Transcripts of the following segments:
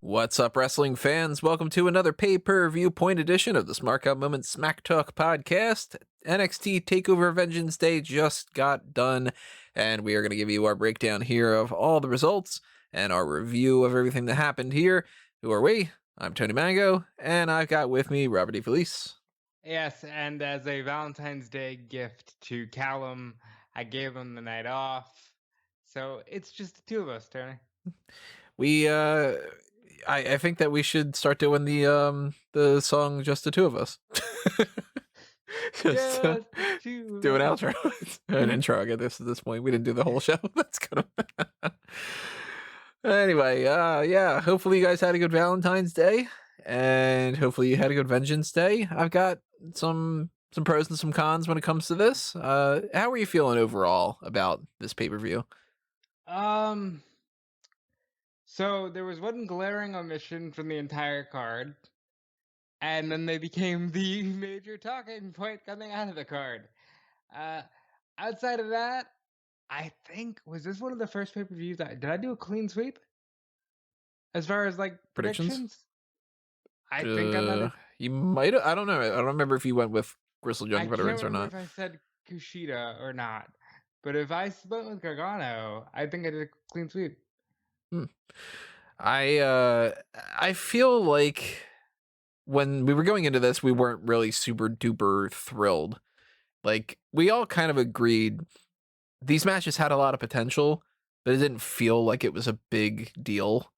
What's up, wrestling fans? Welcome to another Pay-Per-Viewpoint edition of the Smark Moment Smack Talk podcast. NXT TakeOver Vengeance Day just got done, and we are going to give you our breakdown here of all the results and our review of everything that happened here. Who are we? I'm Tony Mango, and I've got with me Robert D. Felice. Yes, and as a Valentine's Day gift to Callum, I gave him the night off. So it's just the two of us, Tony. I think that we should start doing the song "Just the Two of Us." Just do an outro, an intro. I guess at this point we didn't do the whole show. That's kind of anyway. Yeah. Hopefully you guys had a good Valentine's Day, and hopefully you had a good Vengeance Day. I've got some pros and some cons when it comes to this. How are you feeling overall about this pay-per-view? So there was one glaring omission from the entire card, and then they became the major talking point coming out of the card. Outside of that, I think, was this one of the first pay-per-views did I do a clean sweep? As far as like predictions? I think I might have. You might have. I don't know. I don't remember if you went with Grizzled Young Veterans or not. I can't remember if I said Kushida or not. But if I split with Gargano, I think I did a clean sweep. I feel like when we were going into this, we weren't really super duper thrilled. Like, we all kind of agreed these matches had a lot of potential, but it didn't feel like it was a big deal.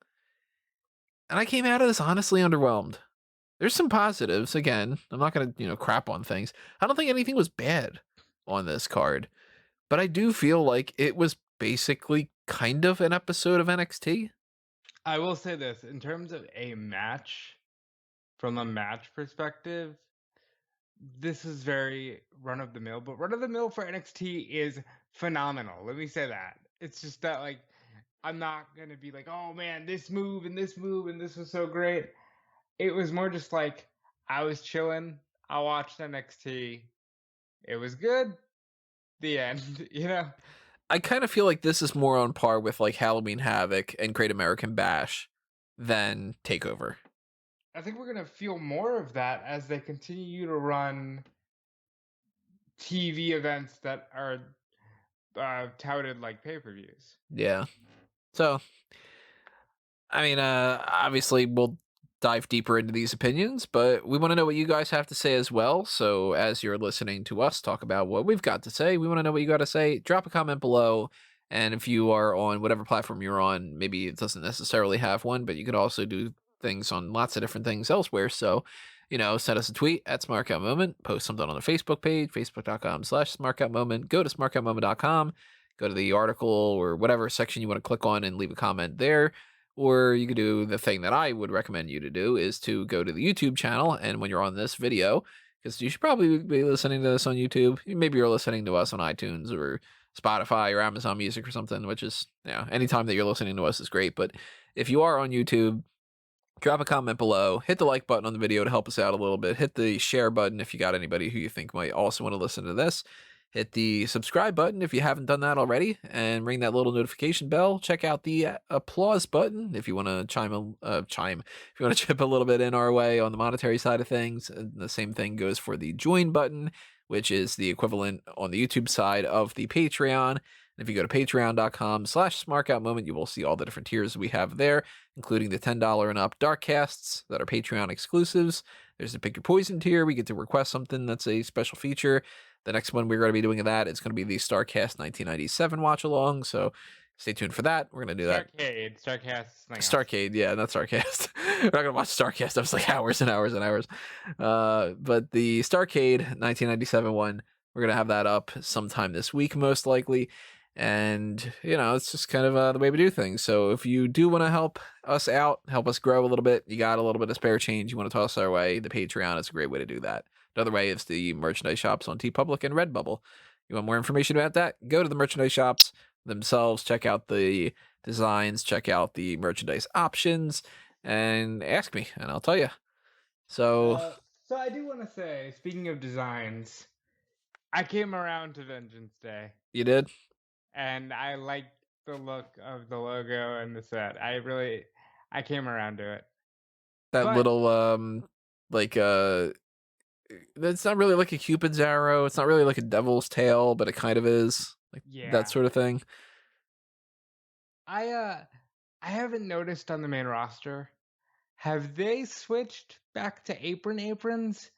And I came out of this honestly underwhelmed. There's some positives. Again, I'm not going to, crap on things. I don't think anything was bad on this card, but I do feel like it was basically kind of an episode of NXT. I will say this, in terms of a match, from a match perspective, this is very run-of-the-mill, but run-of-the-mill for NXT is phenomenal. Let me say that. It's just that, like, I'm not going to be like, oh man, this move and this move and this was so great. It was more just like, I was chilling, I watched NXT, it was good, the end, I kind of feel like this is more on par with like Halloween Havoc and Great American Bash than TakeOver. I think we're going to feel more of that as they continue to run TV events that are touted like pay-per-views. Yeah. So, I mean, obviously we'll dive deeper into these opinions, but we want to know what you guys have to say as well. So as you're listening to us talk about what we've got to say, we want to know what you got to say. Drop a comment below. And if you are on whatever platform you're on, maybe it doesn't necessarily have one, but you could also do things on lots of different things elsewhere. So, send us a tweet at SmarkoutMoment, post something on the Facebook page, facebook.com/SmarkoutMoment, go to SmarkoutMoment.com, go to the article or whatever section you want to click on and leave a comment there. Or you could do the thing that I would recommend you to do is to go to the YouTube channel. And when you're on this video, because you should probably be listening to this on YouTube, maybe you're listening to us on iTunes or Spotify or Amazon Music or something, which is, anytime that you're listening to us is great. But if you are on YouTube, drop a comment below, hit the like button on the video to help us out a little bit, hit the share button if you got anybody who you think might also want to listen to this. Hit the subscribe button if you haven't done that already, and ring that little notification bell. Check out the applause button if you want to if you want to chip a little bit in our way on the monetary side of things. And the same thing goes for the join button, which is the equivalent on the YouTube side of the Patreon. And if you go to patreon.com/smarkoutmoment, you will see all the different tiers we have there, including the $10 and up dark casts that are Patreon exclusives. There's the Pick Your Poison tier. We get to request something that's a special feature. The next one we're going to be doing that is going to be the Starcast 1997 watch along. So stay tuned for that. We're going to do that. Starcade, yeah, not Starcast. We're not going to watch Starcast. That was like hours and hours and hours. But the Starcade 1997 one, we're going to have that up sometime this week, most likely. And, it's just kind of the way we do things. So if you do want to help us out, help us grow a little bit, you got a little bit of spare change you want to toss our way, the Patreon is a great way to do that. Another way is the merchandise shops on TeePublic and Redbubble. You want more information about that? Go to the merchandise shops themselves, check out the designs, check out the merchandise options, and ask me, and I'll tell you. So I do want to say, speaking of designs, I came around to Vengeance Day. You did? And I like the look of the logo and the set. I I came around to it. That But little like it's not really like a Cupid's arrow. It's not really like a devil's tail, but it kind of is. Like that yeah, sort of thing. I uh I haven't noticed on the main roster. Have they switched back to aprons?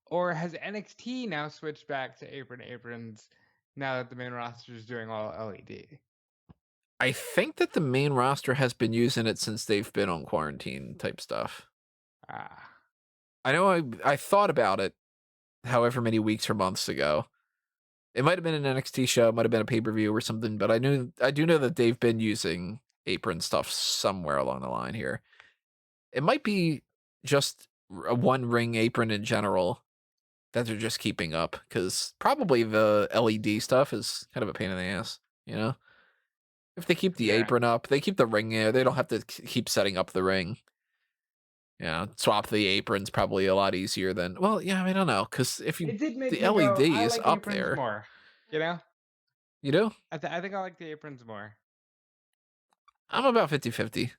Or has NXT now switched back to aprons now that the main roster is doing all LED? I think that the main roster has been using it since they've been on quarantine type stuff. Ah. I know I thought about it however many weeks or months ago. It might have been an NXT show, it might have been a pay-per-view or something, but I do know that they've been using apron stuff somewhere along the line here. It might be just a one ring apron in general that they're just keeping up, because probably the LED stuff is kind of a pain in the ass, you know? If they keep the Yeah. apron up, they keep the ring there, they don't have to keep setting up the ring. Yeah, swap the apron's probably a lot easier than, well, yeah, I mean, I don't know, because if you It did make the me go, LED I is like up aprons there, more. You know? you know? I think I like the aprons more. I'm about 50-50.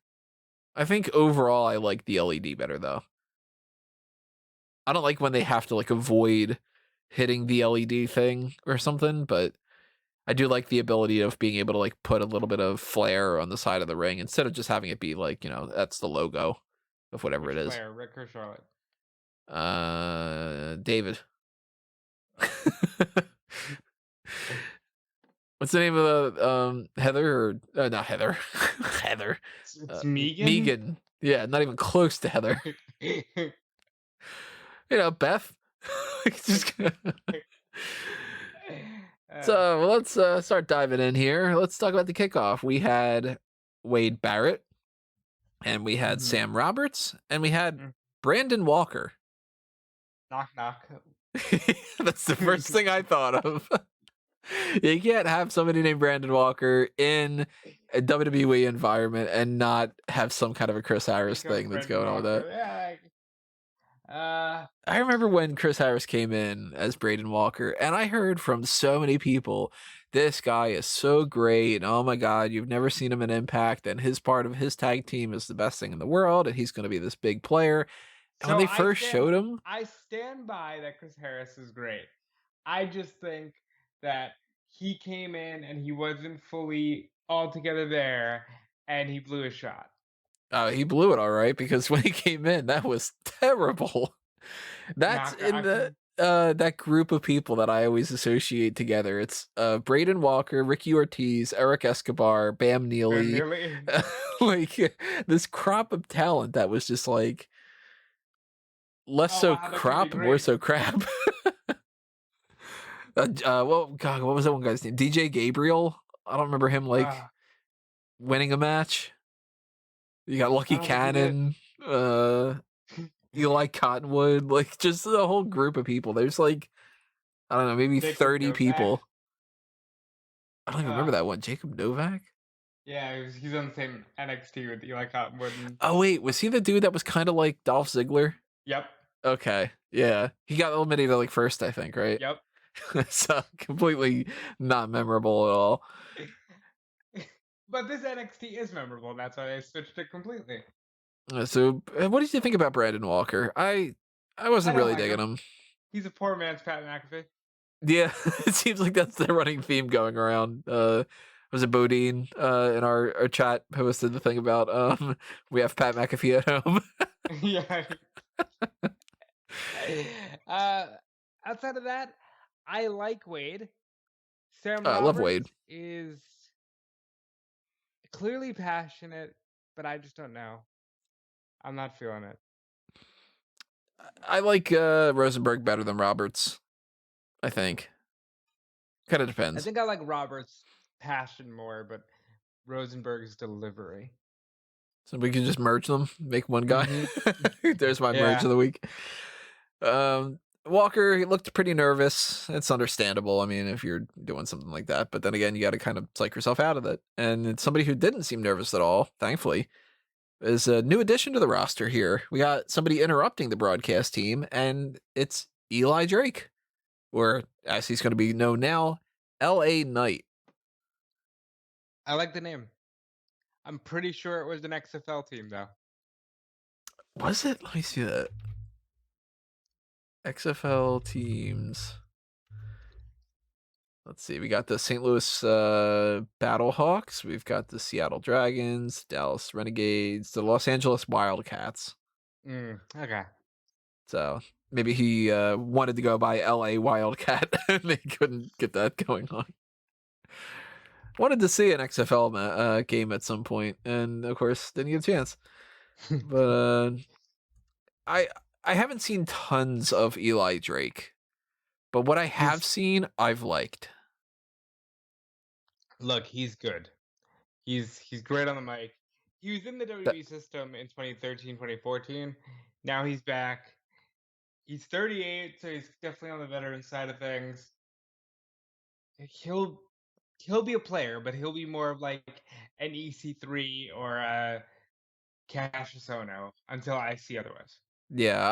I think overall I like the LED better though. I don't like when they have to like avoid hitting the LED thing or something, but I do like the ability of being able to like put a little bit of flair on the side of the ring instead of just having it be like, that's the logo of whatever Which it is. player, Rick or Charlotte? David. Oh. What's the name of the Heather or not Heather? Heather. It's Megan? Megan. Yeah, not even close to Heather. Beth. Just Uh, So let's start diving in here. Let's talk about the kickoff. We had Wade Barrett, and we had mhm. Sam Roberts, and we had Mm. Brandon Walker. Knock knock. That's the first thing I thought of. You can't have somebody named Brandon Walker in a WWE environment and not have some kind of a Chris Harris Think of thing that's Brendan going on with that. Walker. Yeah. I remember when Chris Harris came in as Braden Walker, and I heard from so many people, this guy is so great, and oh my god, you've never seen him in Impact, and his part of his tag team is the best thing in the world, and he's going to be this big player. And when So they first showed him, I stand by that Chris Harris is great. I just think that he came in and he wasn't fully altogether there and he blew a shot. he blew it all right, because when he came in, that was terrible. That's Knock in knock. the that group of people that I always associate together. It's Braden Walker, Ricky Ortiz, Eric Escobar, Bam Neely, Nearly. like this crop of talent that was just like less Oh so wow, that could be crop, more great. so crap. Well, God, what was that one guy's name? DJ Gabriel. I don't remember him like Uh, winning a match. You got I Lucky don't think he did. Cannon, Eli Cottonwood, like just a whole group of people. There's like, I don't know, maybe Jacob 30 Novak. people. I don't even remember that one. Jacob Novak? Yeah, he's on the same NXT with Eli Cottonwood. And, Oh wait, was he the dude that was kind of like Dolph Ziggler? yep, Okay, yeah, he got eliminated like first, I think, right? yep. So completely not memorable at all. But this NXT is memorable, and that's why they switched it completely. So, what did you think about Brandon Walker? I I wasn't don't really like digging him. him. He's a poor man's Pat McAfee. Yeah, it seems like that's the running theme going around. Was it Bodine in our chat posted the thing about we have Pat McAfee at home. Yeah. uh, Outside of that, I like Wade. Sam I love Wade. Roberts is clearly passionate, but I just don't know. I'm not feeling it. I like Rosenberg better than Roberts, I think. Kind of I depends. think I like Roberts' passion more, but Rosenberg's delivery. So we can just merge them, make one guy. Mhm. There's my merge Yeah. of the week. Walker, he looked pretty nervous. It's understandable. I mean, if you're doing something like that, but then again, you got to kind of psych yourself out of it. And it's somebody who didn't seem nervous at all, thankfully, is a new addition to the roster here. We got somebody interrupting the broadcast team, and it's Eli Drake, or as he's going to be known now, L.A. Knight. I like the name. I'm pretty sure it was an XFL team, though. Was it? Let me see that. XFL teams. Let's see. We got the St. Louis Battlehawks. We've got the Seattle Dragons, Dallas Renegades, the Los Angeles Wildcats. Okay. So maybe he wanted to go by LA Wildcat and they couldn't get that going on. Wanted to see an XFL game at some point, and of course didn't get a chance. But I I haven't seen tons of Eli Drake, but what I have He's seen, I've liked. Look, he's good. He's great on the mic. He was in the That WWE system in 2013, 2014. Now he's back. He's 38, so he's definitely on the veteran side of things. He'll he'll be a player, but he'll be more of like an EC3 or a Cassius Ohno until I see otherwise. yeah,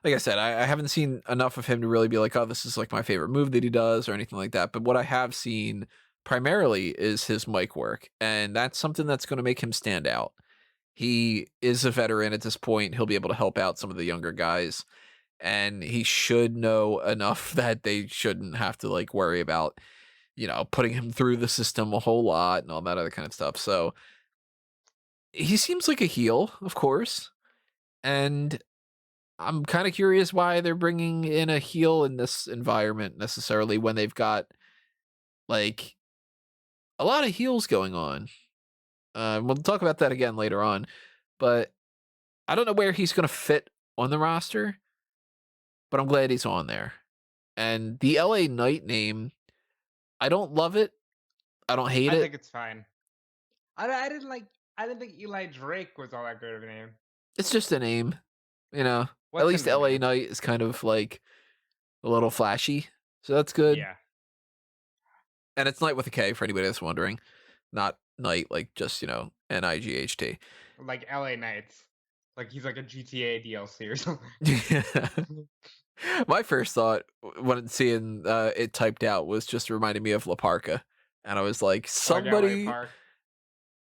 like I said, I haven't seen enough of him to really be like, oh, this is like my favorite move that he does or anything like that. But what I have seen primarily is his mic work, and that's something that's going to make him stand out. He is a veteran at this point. He'll be able to help out some of the younger guys, and he should know enough that they shouldn't have to like worry about, putting him through the system a whole lot and all that other kind of stuff. So he seems like a heel, of course, and I'm kind of curious why they're bringing in a heel in this environment necessarily when they've got like a lot of heels going on. We'll talk about that again later on, but I don't know where he's going to fit on the roster, but I'm glad he's on there. And the LA Knight name, I don't love it. I don't hate I it. think it's fine. I didn't like. I didn't think Eli Drake was all that good of a name. It's just a name, you know. At What's in least the LA name? Knight is kind of like a little flashy, so that's good. Yeah, And it's Knight with a K for anybody that's wondering, not Knight like just Night. like LA Knights. Like he's like a GTA DLC or something. My first thought when seeing it typed out was just reminding me of La Parka, and I was like, Like LA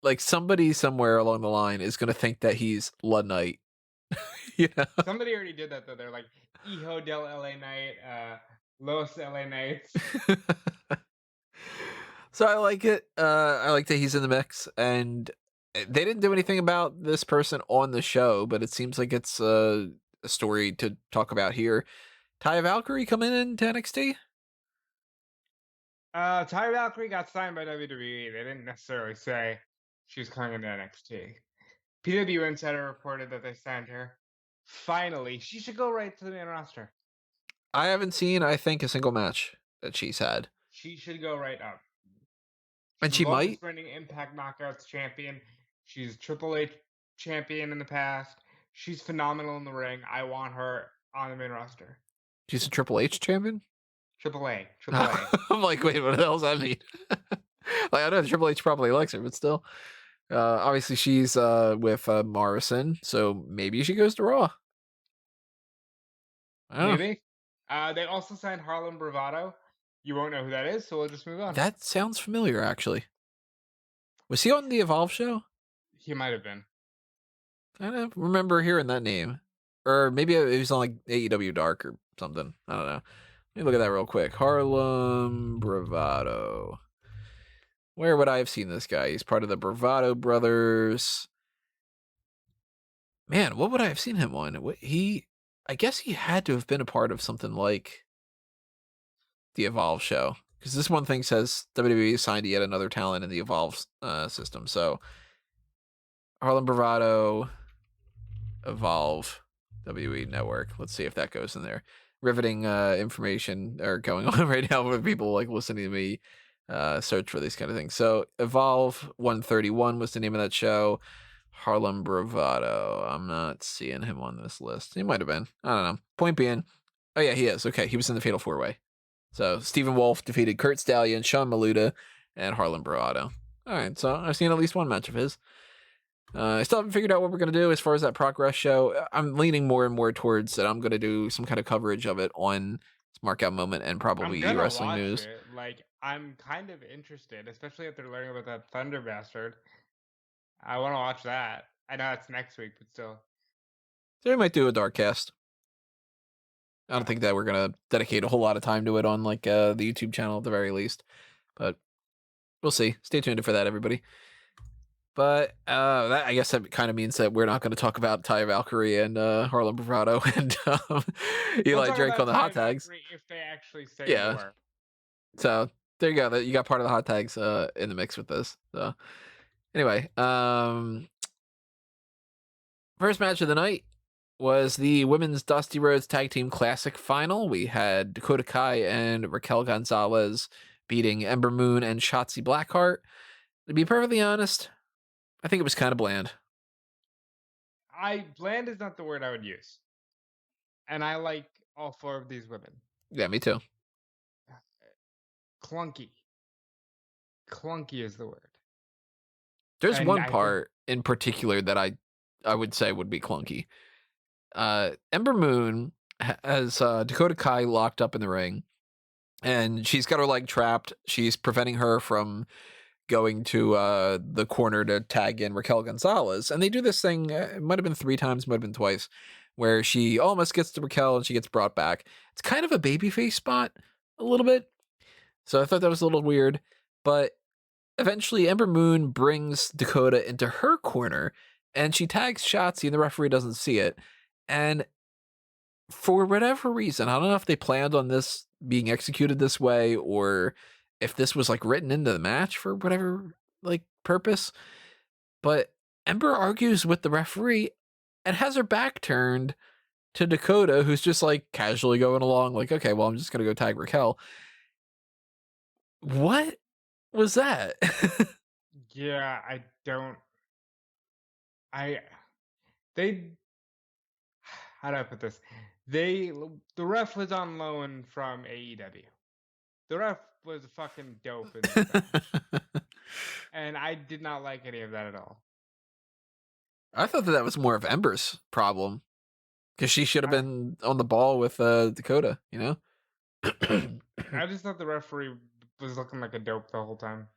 Park. somebody somewhere along the line is gonna think that he's La Knight, you know. Somebody already did that though. They're like Hijo del LA Knight, Los LA Knights. So I like it. I like that he's in the mix, and they didn't do anything about this person on the show, but it seems like it's a story to talk about here. Taya Valkyrie coming into NXT. Ty Valkyrie got signed by WWE. They didn't necessarily say she was coming into NXT. PW Insider reported that they signed her. Finally, she should go right to the main roster. I haven't seen, I think, a single match that she's had, She should go right up. and She's she longest might. defending Impact Knockouts champion. She's Triple H champion in the past. She's phenomenal in the ring. I want her on the main roster. She's a Triple H champion. Triple A, Triple A. I'm like, wait, what the hell does that mean? Like, I know Triple H probably likes her, but still. Obviously, she's with Morrison, so maybe she goes to Raw. I don't know. Maybe. They also signed Harlem Bravado. You won't know who that is, so we'll just move on. That sounds familiar, actually. Was he on the Evolve show? He might have been. I don't remember hearing that name. Or maybe it was on like AEW Dark or something. I don't know. Let me look at that real quick. Harlem Bravado. Where would I have seen this guy? He's part of the Bravado Brothers. Man, what would I have seen him on? I guess he had to have been a part of something like the Evolve show. Because this one thing says WWE signed yet another talent in the Evolve system. So Harlem Bravado, Evolve, WWE Network. Let's see if that goes in there. Riveting information are going on right now with people like listening to me search for these kind of things. So Evolve 131 was the name of that show. Harlem Bravado. I'm not seeing him on this list. He might have been. I don't know. Point being, oh yeah, he is. Okay, he was in the Fatal 4-Way. So Stephen Wolf defeated Kurt Stallion, Sean Maluda, and Harlem Bravado. All right, so I've seen at least one match of his. I still haven't figured out what we're going to do as far as that Progress show. I'm leaning more and more towards that I'm going to do some kind of coverage of it on Smark Out Moment and I'm probably gonna Wrestling watch News. it. Like, I'm kind of interested, especially after learning about that Thunder Bastard. I want to watch that. I know it's next week, but still. So we might do a dark cast. I don't think that we're gonna dedicate a whole lot of time to it on like the YouTube channel at the very least, but we'll see. Stay tuned for that, everybody. But that, I guess that kind of means that we're not going to talk about Ty Valkyrie and Harlem Bravado and We'll Eli talk Drake on about the Ty hot tags. Valkyrie if they actually say Yeah. more. So there you go. You got part of the hot tags in the mix with this. So anyway, first match of the night was the Women's Dusty Rhodes Tag Team Classic final. We had Dakota Kai and Raquel Gonzalez beating Ember Moon and Shotzi Blackheart. To be perfectly honest, I think it was kind of bland. Bland is not the word I would use. And I like all four of these women. Yeah, me too. Clunky. Clunky is the word. There's And one I think part in particular that I would say would be clunky. Ember Moon has Dakota Kai locked up in the ring, and she's got her leg trapped. She's preventing her from going to the corner to tag in Raquel Gonzalez. And they do this thing, it might have been 3 times, might have been twice, where she almost gets to Raquel and she gets brought back. It's kind of a babyface spot, a little bit. So I thought that was a little weird. But eventually Ember Moon brings Dakota into her corner, and she tags Shotzi, and the referee doesn't see it. And for whatever reason, I don't know if they planned on this being executed this way or if this was like written into the match for whatever like purpose, but Ember argues with the referee and has her back turned to Dakota, who's just like casually going along like, okay, well, I'm just going to go tag Raquel. What was that? yeah, I don't I they how do I put this? The ref was on loan from AEW. The ref was fucking dope in this match. And I did not like any of that at all. I thought that was more of Ember's problem because she should have I, been on the ball with Dakota, you know? I just thought the referee was looking like a dope the whole time.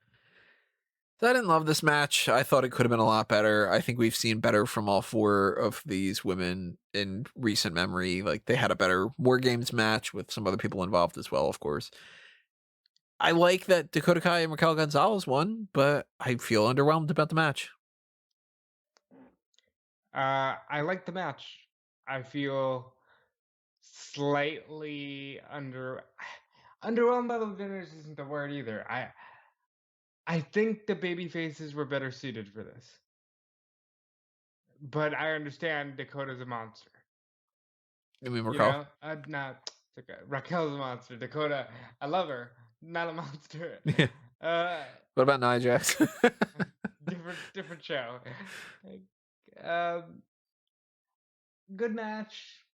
I didn't love this match. I thought it could have been a lot better. I think we've seen better from all 4 of these women in recent memory. Like they had a better War Games match with some other people involved as well, of course. I like that Dakota Kai and Raquel Gonzalez won, but I feel underwhelmed about the match. I like the match. I feel slightly underwhelmed by the winners isn't the word either. I think the baby faces were better suited for this. But I understand Dakota's a monster. You mean You Raquel? know? Not okay. Raquel's a monster. Dakota, I love her. Not a monster. Yeah. Uh What about Nia Jax? different show. Um good match.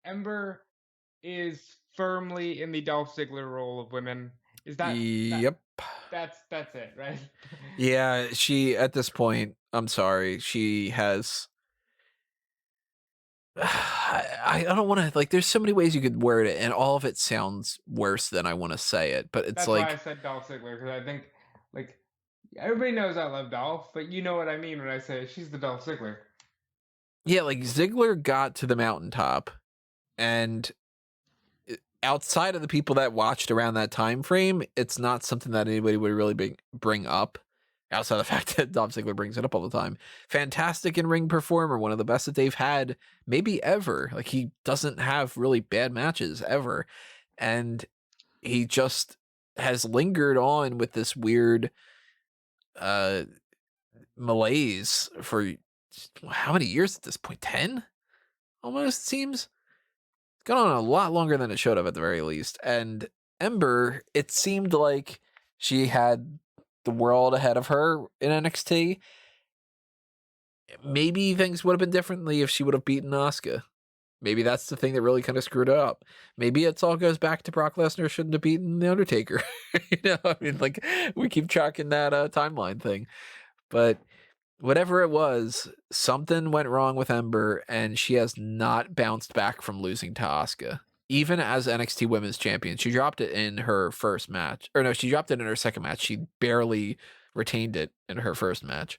Ember is firmly in the Dolph Ziggler role of women. Is that Yep. that's it, right? Yeah, she at this point, I'm sorry, she has I don't want to like there's so many ways you could word it and all of it sounds worse than I want to say it, but it's That's why I like said Dolph Ziggler because I think like everybody knows I love Dolph, but you know what I mean when I say she's the Dolph Ziggler. yeah, like Ziggler got to the mountaintop and outside of the people that watched around that time frame, it's not something that anybody would really bring up. Outside of the fact that Dolph Ziggler brings it up all the time. Fantastic in-ring performer, one of the best that they've had maybe ever. Like he doesn't have really bad matches ever. And he just has lingered on with this weird malaise for how many years at this point? 10? Almost seems. Gone on a lot longer than it should have at the very least. And Ember, it seemed like she had the world ahead of her in NXT. Maybe things would have been differently if she would have beaten Asuka. Maybe that's the thing that really kind of screwed it up. Maybe it's all goes back to Brock Lesnar shouldn't have beaten The Undertaker. You know, I mean, like we keep tracking that timeline thing. But whatever it was, something went wrong with Ember, and she has not bounced back from losing to Asuka. Even as NXT Women's Champion, she dropped it in her first match. Or no, she dropped it in her second match. She barely retained it in her first match.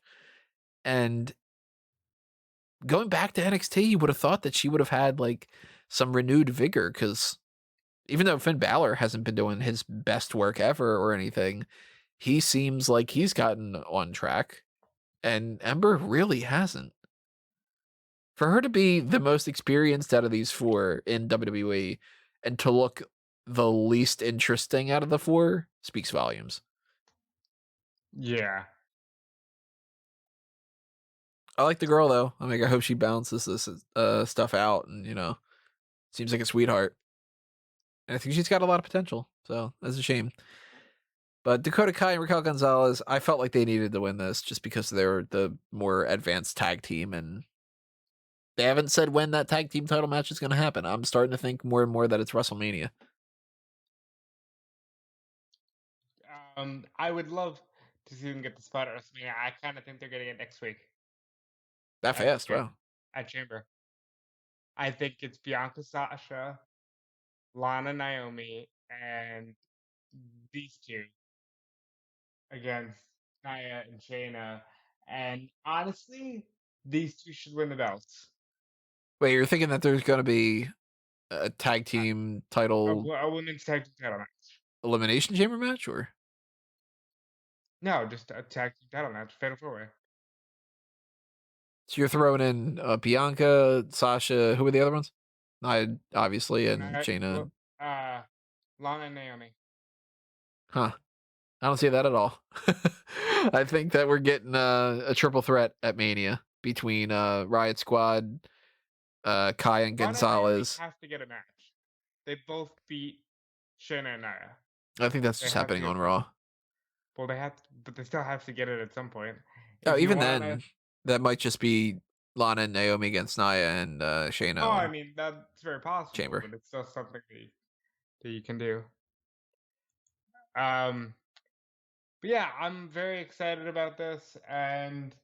And going back to NXT, you would have thought that she would have had like some renewed vigor because even though Finn Balor hasn't been doing his best work ever or anything, he seems like he's gotten on track, and Ember really hasn't. For her to be the most experienced out of these four in WWE and to look the least interesting out of the four speaks volumes. Yeah. I like the girl though. I mean, I hope she balances this stuff out, and seems like a sweetheart. And I think she's got a lot of potential. So that's a shame. But Dakota Kai and Raquel Gonzalez, I felt like they needed to win this just because they're the more advanced tag team, and they haven't said when that tag team title match is going to happen. I'm starting to think more and more that it's WrestleMania. I would love to see them get the spot at WrestleMania. I kind of think they're getting it next week That at fast, wow. at Chamber. I think it's Bianca, Sasha, Lana, Naomi, and these two against Nia and Shayna. And honestly, these two should win the belts. Wait, you're thinking that there's going to be a tag Uh, team A, title a women's tag team title match. elimination chamber match, or No, just a tag team title match, fatal four way. so you're throwing in Bianca, Sasha, who were the other ones? Nia, obviously, and Shayna. Lana and Naomi. Huh. I don't see that at all. I think that we're getting a triple threat at Mania between Riot Squad, Kai and Lana and Naomi Gonzalez. have to get a match. They both beat Shayna and Nia. I think that's They just have to happening get on the Raw. Well, but they still have to get it at some point. Oh, If you even wanna then, that might just be Lana and Naomi against Nia and Shayna I on mean, that's very possible, Chamber. but it's still something that you can do. Um, but yeah, I'm very excited about this, and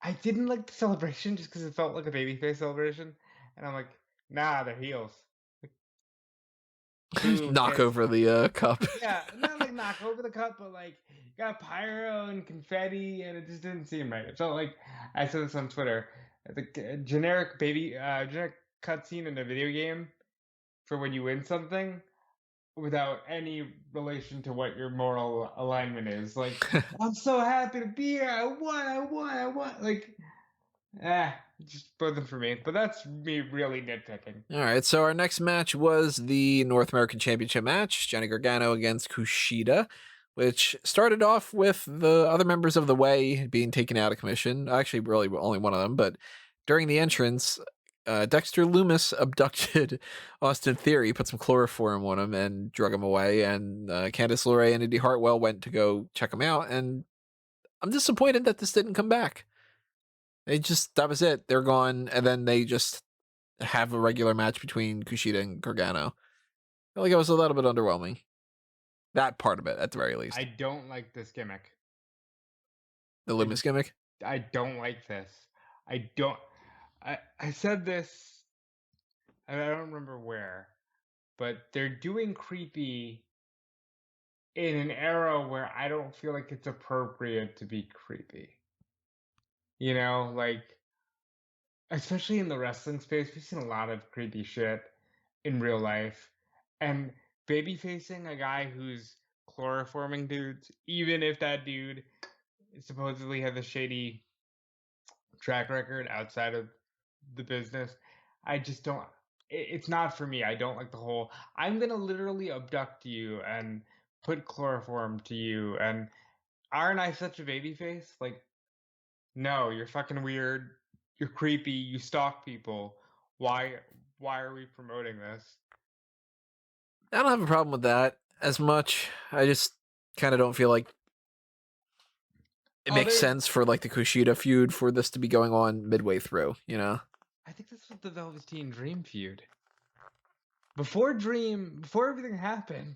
I didn't like the celebration just because it felt like a babyface celebration, and I'm like, nah, they're heels. Like, boo, Knock kids. over the cup. Yeah, not like knock over the cup, but like you got pyro and confetti, and it just didn't seem right. It felt like I said this on Twitter, the generic generic cutscene in a video game for when you win something without any relation to what your moral alignment is. Like, I'm so happy to be here. I won. I won. I won. Like, just wasn't for me. But that's me really nitpicking. All right, so our next match was the North American Championship match, Johnny Gargano against Kushida, which started off with the other members of the Way being taken out of commission. Actually, really only one of them, but during the entrance, Dexter Loomis abducted Austin Theory, put some chloroform on him, and drug him away. And Candice LeRae and Indy Hartwell went to go check him out, and I'm disappointed that this didn't come back. That was it. They're gone, and then they just have a regular match between Kushida and Gargano. I feel like it was a little bit underwhelming. That part of it, at the very least. I don't like this gimmick. The Loomis gimmick? I don't like this. I don't. I said this. I don't remember where, but they're doing creepy in an era where I don't feel like it's appropriate to be creepy. You know, like especially in the wrestling space, we've seen a lot of creepy shit in real life, and baby facing a guy who's chloroforming dudes, even if that dude supposedly has a shady track record outside of the business. I just don't. It's not for me. I don't like the whole. I'm gonna literally abduct you and put chloroform to you. And aren't I such a baby face? Like, no, you're fucking weird. You're creepy. You stalk people. Why? Why are we promoting this? I don't have a problem with that as much. I just kind of don't feel like it Oh, makes there's. sense for like the Kushida feud for this to be going on midway through, you know? I think this was the Velveteen Dream feud. Before everything happened,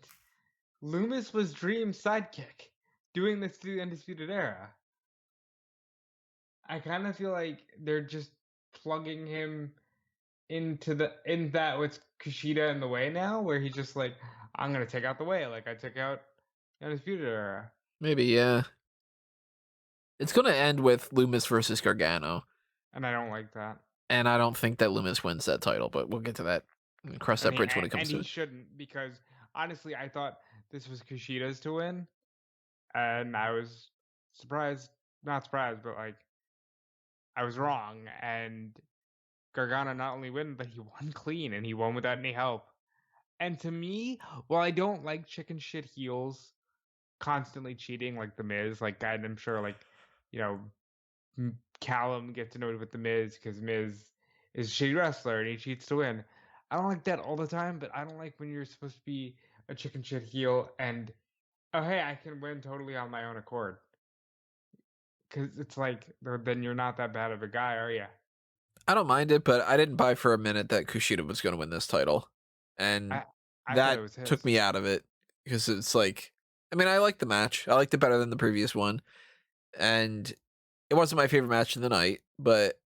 Loomis was Dream's sidekick, doing this through the Undisputed Era. I kind of feel like they're just plugging him in that with Kushida in the Way now, where he's just like, I'm gonna take out the Way, like I took out Undisputed Era. Maybe, yeah. It's going to end with Loomis versus Gargano. and I don't like that. And I don't think that Loomis wins that title, but we'll get to that. Cross that bridge when it comes And to he it. shouldn't, because honestly, I thought this was Kushida's to win, and I was surprised, not surprised, but like I was wrong. And Gargano not only won, but he won clean, and he won without any help. And to me, while I don't like chicken shit heels constantly cheating like the Miz, like I'm sure like you know Callum gets annoyed with the Miz because Miz is a shitty wrestler and he cheats to win. I don't like that all the time, but I don't like when you're supposed to be a chicken shit heel and oh hey, I can win totally on my own accord. Because it's like then you're not that bad of a guy, are you? I don't mind it, but I didn't buy for a minute that Kushida was going to win this title. And I I thought it that was took his. me out of it because it's like, I mean, I liked the match. I liked it better than the previous one. And it wasn't my favorite match of the night, but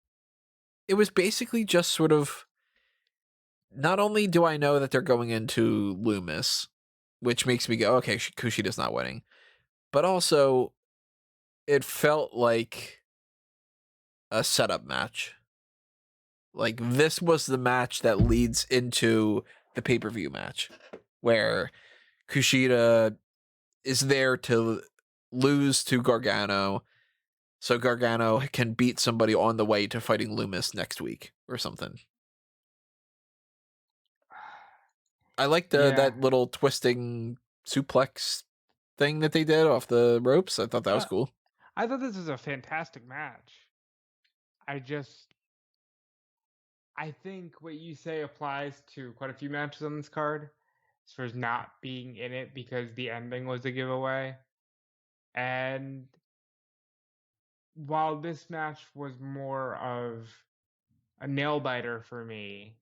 it was basically just sort of, not only do I know that they're going into Loomis, which makes me go, okay, Kushida's not winning, but also it felt like a setup match. Like this was the match that leads into the pay-per-view match where Kushida is there to lose to Gargano so Gargano can beat somebody on the way to fighting Loomis next week or something. I like the Yeah. that little twisting suplex thing that they did off the ropes. I thought that was Uh, cool. I thought this was a fantastic match. I just I think what you say applies to quite a few matches on this card, as far as not being in it because the ending was a giveaway. And while this match was more of a nail biter for me,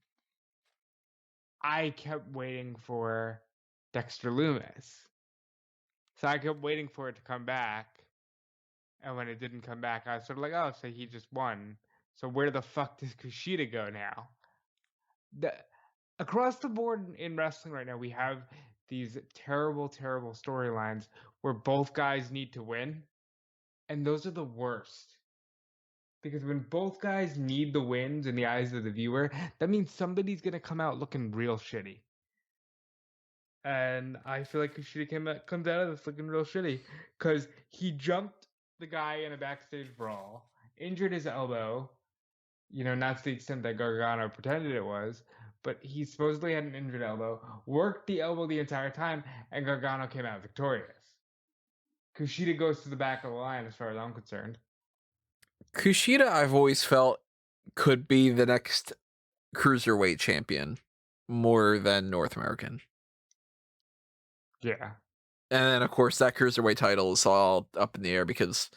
I kept waiting for Dexter Loomis. So I kept waiting for it to come back. And when it didn't come back, I was sort of like, oh, so he just won. So where the fuck does Kushida go now? The, across the board in wrestling right now, we have these terrible, terrible storylines where both guys need to win. And those are the worst. Because when both guys need the wins in the eyes of the viewer, that means somebody's going to come out looking real shitty. And I feel like Kushida comes out of this looking real shitty because he jumped the guy in a backstage brawl, injured his elbow, not to the extent that Gargano pretended it was, but he supposedly had an injured elbow, worked the elbow the entire time, and Gargano came out victorious. Kushida goes to the back of the line as far as I'm concerned. Kushida, I've always felt, could be the next cruiserweight champion more than North American. Yeah. And then, of course, that cruiserweight title is all up in the air because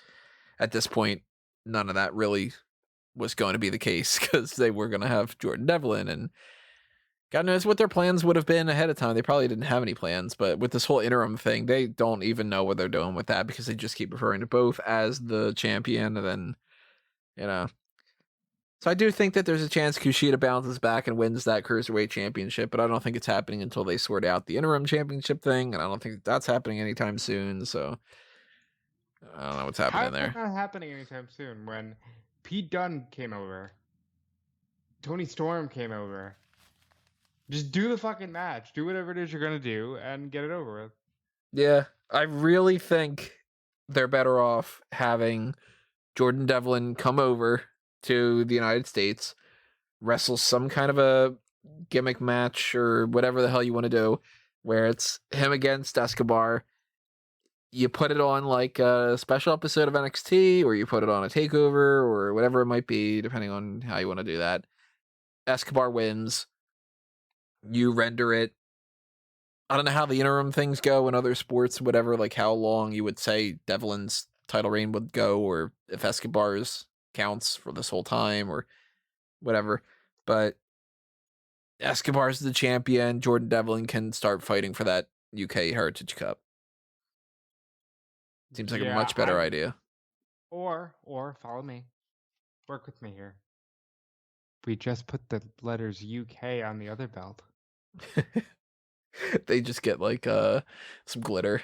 at this point, none of that really was going to be the case because they were going to have Jordan Devlin, and God knows what their plans would have been ahead of time. They probably didn't have any plans, but with this whole interim thing, they don't even know what they're doing with that because they just keep referring to both as the champion, and then, you know. So I do think that there's a chance Kushida bounces back and wins that Cruiserweight Championship, but I don't think it's happening until they sort out the interim championship thing, and I don't think that's happening anytime soon, so I don't know what's How happening is that there. not happening anytime soon when Pete Dunne came over, Tony Storm came over? Just do the fucking match. Do whatever it is you're going to do and get it over with. Yeah, I really think they're better off having Jordan Devlin come over to the United States, wrestle some kind of a gimmick match or whatever the hell you want to do, where it's him against Escobar. You put it on like a special episode of NXT, or you put it on a takeover, or whatever it might be, depending on how you want to do that. Escobar wins. You render it. I don't know how the interim things go in other sports, whatever, like how long you would say Devlin's title reign would go, or if Escobar's counts for this whole time, or whatever. But Escobar's the champion. Jordan Devlin can start fighting for that UK Heritage Cup. Seems like a Yeah, much better idea. or follow me. Work with me here. We just put the letters UK on the other belt. They just get like some glitter.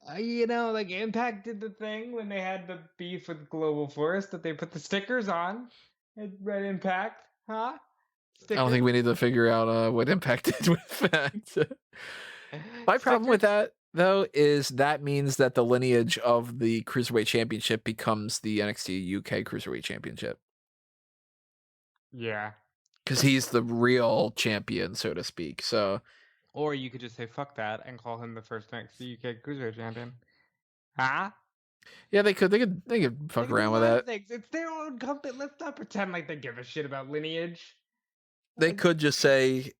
Like Impact did the thing when they had the beef with Global Force that they put the stickers on. Red Impact, huh? I don't Stickers. think we need to figure out what Impact did with that. My problem with Stickers. that, though, is that means that the lineage of the Cruiserweight Championship becomes the NXT UK Cruiserweight Championship. Yeah. Because he's the real champion, so to speak. So, Or you could just say fuck that and call him the first NXT UK Cruiserweight Champion. Huh? yeah, they could They fuck can do a around with lot of that. things. It's their own company. Let's not pretend like they give a shit about lineage. They Like, could just say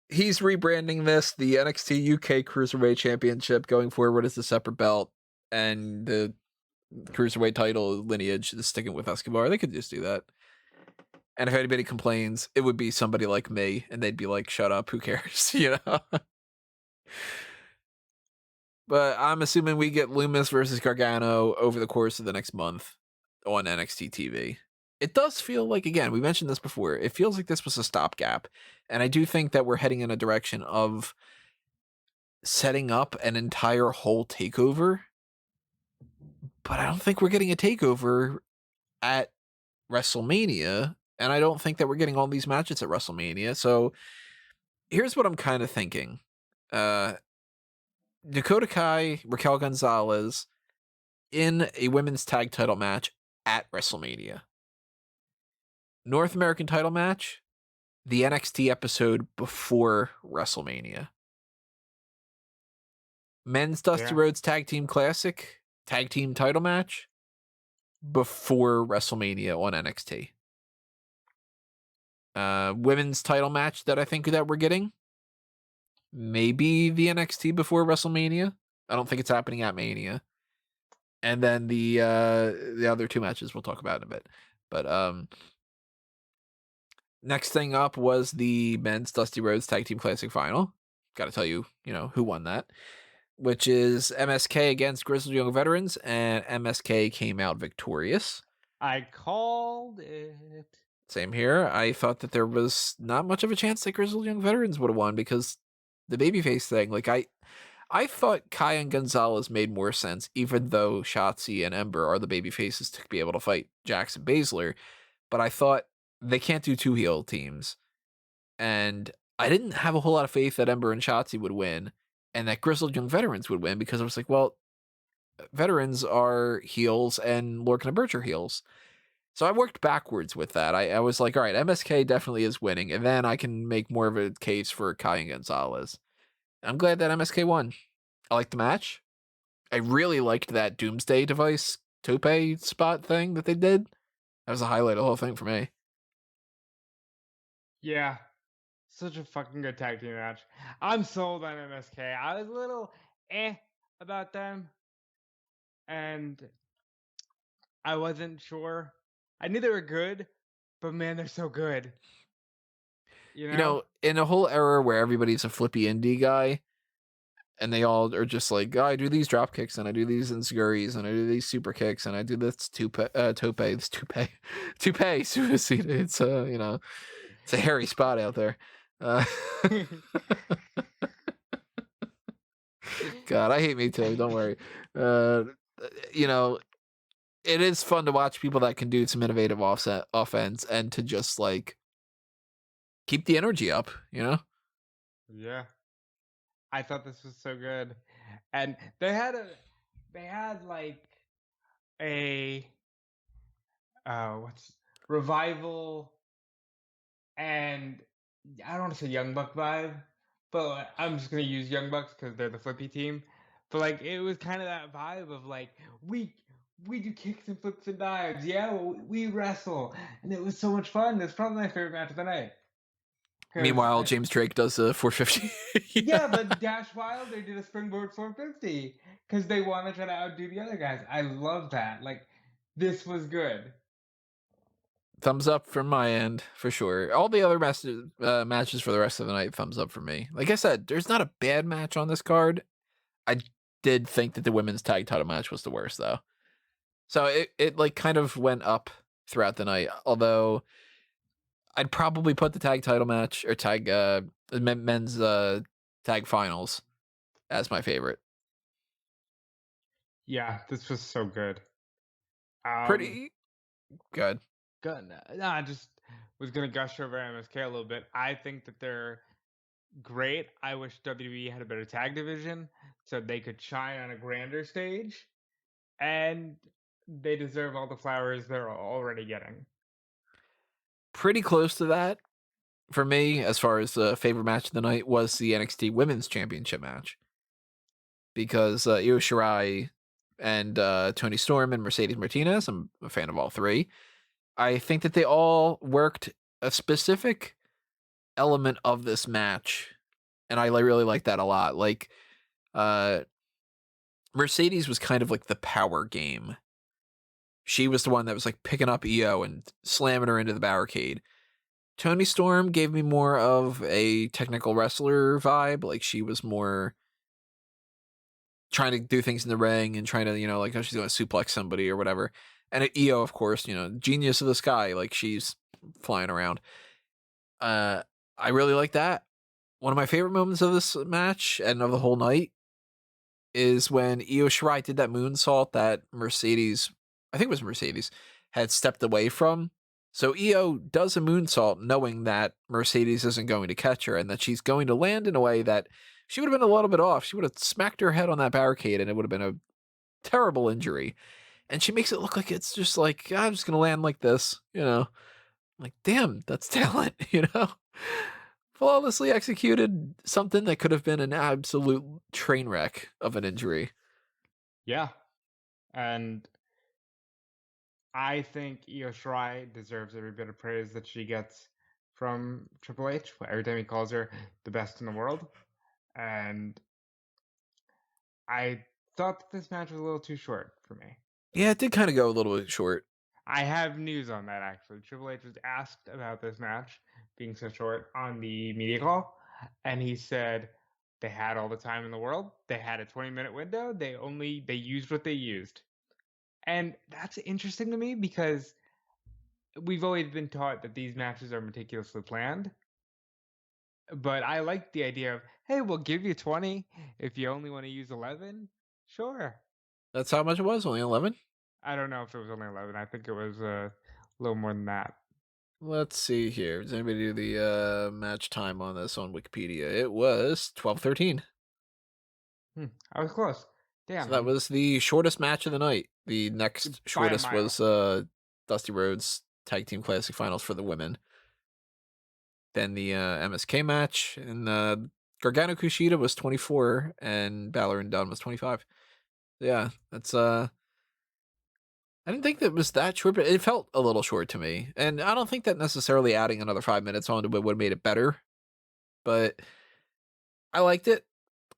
he's rebranding this the NXT UK Cruiserweight Championship going forward as a separate belt, and the Cruiserweight title lineage is sticking with Escobar. They could just do that. And if anybody complains, it would be somebody like me, and they'd be like, "Shut up, who cares?" you know. But I'm assuming we get Loomis versus Gargano over the course of the next month on NXT TV. It does feel like, again, we mentioned this before, it feels like this was a stopgap. And I do think that we're heading in a direction of setting up an entire whole takeover. But I don't think we're getting a takeover at WrestleMania. And I don't think that we're getting all these matches at WrestleMania. So here's what I'm kind of thinking. Dakota Kai, Raquel Gonzalez in a women's tag title match at WrestleMania. North American title match, the NXT episode before WrestleMania. Men's Dusty yeah. Rhodes Tag Team Classic, tag team title match before WrestleMania on NXT. Women's title match that I think that we're getting, maybe the NXT before WrestleMania. I don't think it's happening at Mania. And then the other two matches we'll talk about in a bit. But next thing up was the men's Dusty Rhodes Tag Team Classic final. Got to tell you, who won that, which is MSK against Grizzled Young Veterans, and MSK came out victorious. I called it. Same here. I thought that there was not much of a chance that Grizzled Young Veterans would have won because the babyface thing, like I thought Kai and Gonzalez made more sense, even though Shotzi and Ember are the babyfaces to be able to fight Jackson Baszler. But I thought they can't do two heel teams. And I didn't have a whole lot of faith that Ember and Shotzi would win and that Grizzled Young Veterans would win because I was like, well, veterans are heels and Lorcan and Birch are heels. So I worked backwards with that. I was like, all right, MSK definitely is winning, and then I can make more of a case for Kai and Gonzalez. I'm glad that MSK won. I liked the match. I really liked that Doomsday device tope spot thing that they did. That was a highlight of the whole thing for me. Yeah. Such a fucking good tag team match. I'm sold on MSK. I was a little about them. And I wasn't sure. I knew they were good, but man, they're so good. In a whole era where everybody's a flippy indie guy, and they all are just like, oh, I do these drop kicks, and I do these enziguris, and I do these super kicks, and I do this tope, this tope, suicide. It's it's a hairy spot out there. God, I hate me too. Don't worry. It is fun to watch people that can do some innovative offense and to just like keep the energy up. Yeah. I thought this was so good. And they had like a what's revival, and I don't want to say Young Buck vibe, but I'm just gonna use Young Bucks because they're the flippy team. But like it was kind of that vibe of like we do kicks and flips and dives, yeah, we wrestle, and it was so much fun. It's probably my favorite match of the night. Meanwhile, James Drake does a 450. Yeah, but Dash Wilder did a springboard 450 because they want to try to outdo the other guys. I love that. Like, this was good. Thumbs up from my end for sure. All the other matches for the rest of the night, thumbs up for me. Like I said, there's not a bad match on this card. I did think that the women's tag title match was the worst though. So it like kind of went up throughout the night. Although I'd probably put the tag title match or tag men's tag finals as my favorite. Yeah, this was so good. Um, Pretty good. I just was gonna gush over MSK a little bit. I think that they're great. I wish WWE had a better tag division so they could shine on a grander stage, and they deserve all the flowers they're already getting. Pretty close to that for me, as far as the favorite match of the night, was the NXT Women's Championship match because Io Shirai and Toni Storm and Mercedes Martinez. I'm a fan of all three. I think that they all worked a specific element of this match, and I really like that a lot. Like, uh, Mercedes was kind of like the power game. She was the one that was like picking up Io and slamming her into the barricade. Toni Storm gave me more of a technical wrestler vibe. Like she was more trying to do things in the ring and trying to, like how she's going to suplex somebody or whatever. And Io, of course, genius of the sky. Like she's flying around. Uh, I really like that. One of my favorite moments of this match and of the whole night is when Io Shirai did that moonsault that Mercedes, I think it was Mercedes, had stepped away from. So Io does a moonsault knowing that Mercedes isn't going to catch her and that she's going to land in a way that she would have been a little bit off. She would have smacked her head on that barricade and it would have been a terrible injury. And she makes it look like it's just like, I'm just going to land like this. Like, damn, that's talent. Flawlessly executed something that could have been an absolute train wreck of an injury. Yeah, and I think Io Shirai deserves every bit of praise that she gets from Triple H every time he calls her the best in the world. And I thought that this match was a little too short for me. Yeah, it did kind of go a little bit short. I have news on that actually. Triple H was asked about this match being so short on the media call, and he said they had all the time in the world. They had a 20-minute window. They used what they used. And that's interesting to me because we've always been taught that these matches are meticulously planned. But I like the idea of, hey, we'll give you 20 if you only want to use 11. Sure. That's how much it was, only 11? I don't know if it was only 11. I think it was a little more than that. Let's see here. Does anybody do the match time on this on Wikipedia? It was 12:13. I was close. So Damn, that I'm was the shortest match of the night. The next by a shortest mile. was Dusty Rhodes Tag Team Classic Finals for the women. Then the MSK match and Gargano Kushida was 24 and Balor and Dunne was 25. Yeah, that's I didn't think that was that short, but it felt a little short to me. And I don't think that necessarily adding another 5 minutes onto it would have made it better, but I liked it.